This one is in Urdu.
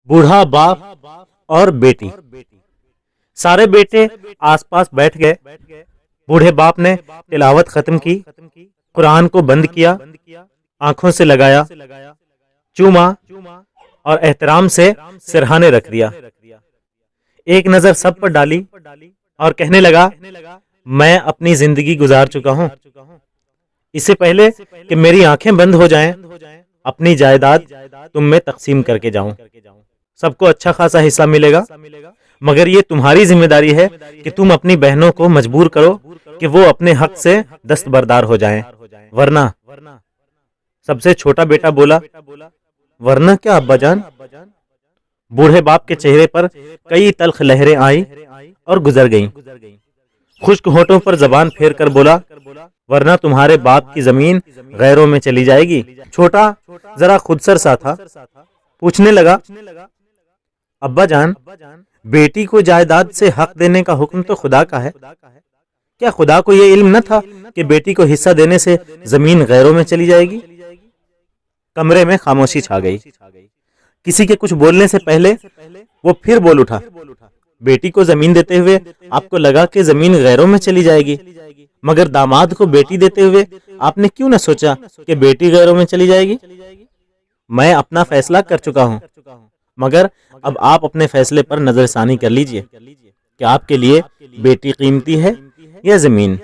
بوڑھا باپ اور بیٹی۔ سارے بیٹے آس پاس بیٹھ گئے۔ بوڑھے باپ نے تلاوت ختم کی، قرآن کو بند کیا، آنکھوں سے لگایا، چوما اور احترام سے سرہانے رکھ دیا۔ ایک نظر سب پر ڈالی اور کہنے لگا، میں اپنی زندگی گزار چکا ہوں، اس سے پہلے کہ میری آنکھیں بند ہو جائیں اپنی جائیداد تم میں تقسیم کر کے جاؤں۔ سب کو اچھا خاصا حصہ ملے گا، مگر یہ تمہاری ذمہ داری ہے کہ تم اپنی بہنوں کو مجبور کرو کہ وہ اپنے حق سے دستبردار ہو جائیں، ورنہ۔ سب سے چھوٹا بیٹا بولا، ورنہ کیا ابا جان؟ بوڑھے باپ کے چہرے پر کئی تلخ لہریں آئیں اور گزر گئیں۔ خشک ہونٹوں پر زبان پھیر کر بولا، ورنہ تمہارے باپ کی زمین غیروں میں چلی جائے گی۔ چھوٹا ذرا خودسر سا تھا، پوچھنے لگا، ابا جان، بیٹی کو جائیداد سے حق دینے کا حکم تو خدا کا ہے، کیا خدا کو یہ علم نہ تھا کہ بیٹی کو حصہ دینے سے زمین غیروں میں چلی جائے گی؟ کمرے میں خاموشی چھا گئی۔ کسی کے کچھ بولنے سے پہلے وہ پھر بول اٹھا، بیٹی کو زمین دیتے ہوئے آپ کو لگا کہ زمین غیروں میں چلی جائے گی، مگر داماد کو بیٹی دیتے ہوئے آپ نے کیوں نہ سوچا کہ بیٹی غیروں میں چلی جائے گی؟ میں اپنا فیصلہ کر چکا ہوں، مگر اب آپ اپنے فیصلے پر نظر ثانی کر لیجئے کہ آپ کے لیے بیٹی قیمتی ہے یا زمین۔